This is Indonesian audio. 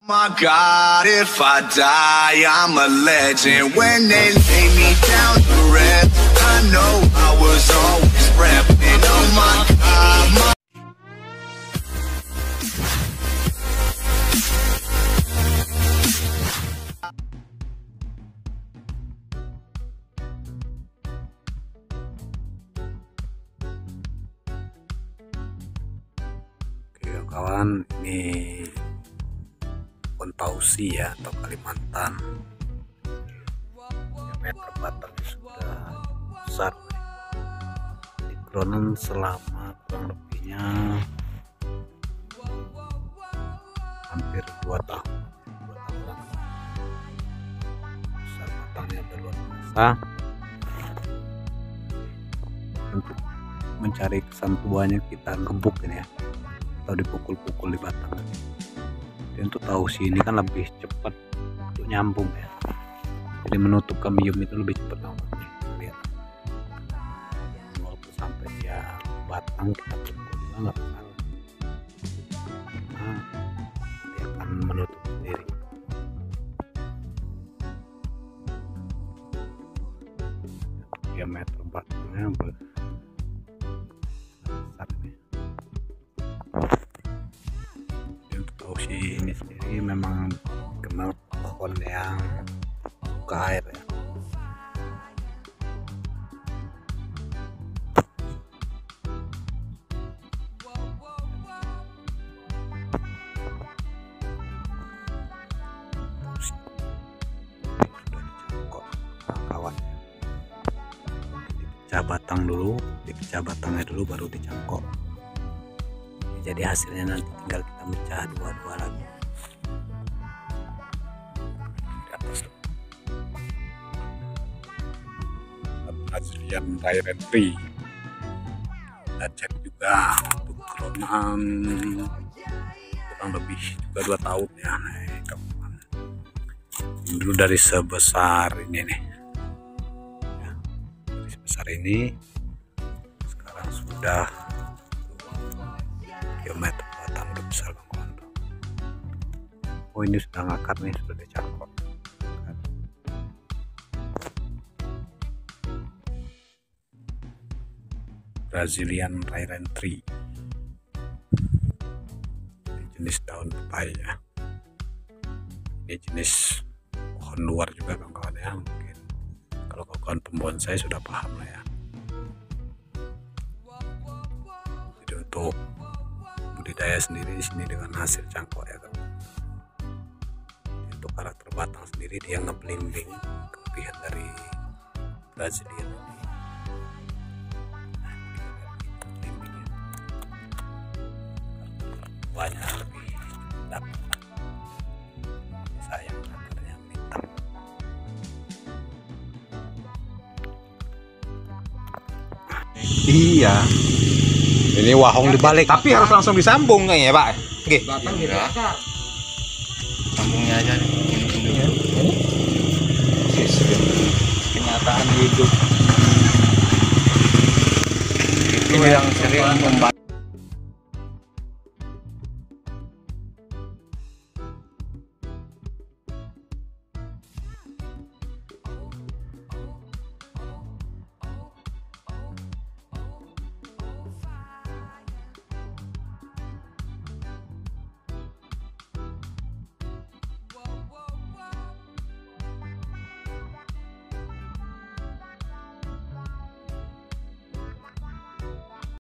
My God, if I die, I'm a legend. When they lay me down to rest, I know I was always repping. Oh my God, Oke kawan, ini Tauci ya, atau Kalimantan. Diameter batangnya sudah besar, dikronen selama kurang lebihnya hampir 2 tahun. Besar batangnya luar biasa. Untuk mencari kesan tuanya kita gebuk ini ya, atau dipukul-pukul di batang. Dan untuk Tauci ini kan lebih cepat untuk nyambung ya, jadi menutup kamium itu lebih cepat namanya. Lihat, walaupun sampai dia batang kita pukul juga nggak masalah, nah, dia akan menutup sendiri. Diameter batangnya besar nih. Tauci ini sendiri memang kenal pohon yang suka air ya. Kawan, dipecah batang dulu, dipecah batangnya dulu baru dicangkok. Jadi hasilnya nanti tinggal kita mecah dua-dua lagi di atas. Hasilnya dari kita cek juga untuk kronan kurang lebih juga 2 tahun ya. Ini dulu dari sebesar ini nih ya, dari sebesar ini sekarang sudah diameter batang udah besar banget. Oh ini sudah ngakar nih, sudah dicangkok. Brazilian Rairan Tree, ini jenis daun pepaya. Ini jenis pohon luar juga kawan-kawan ya. Mungkin kalau kawan pembonsai sudah paham lah ya. Jadi untuk budidaya sendiri di sini dengan hasil cangkok ya kan. Untuk karakter batang sendiri dia ngebelimbing, kelebihan dari Brazilian ini. Banyak lebih dapat. Sayang akarnya hitam. Iya. Ini wahong dibalik, tapi harus langsung disambung kayaknya, Pak. Oke. Batang gitu. Sambungnya aja nih. Kenyataan hidup. Itu yang sering membantu.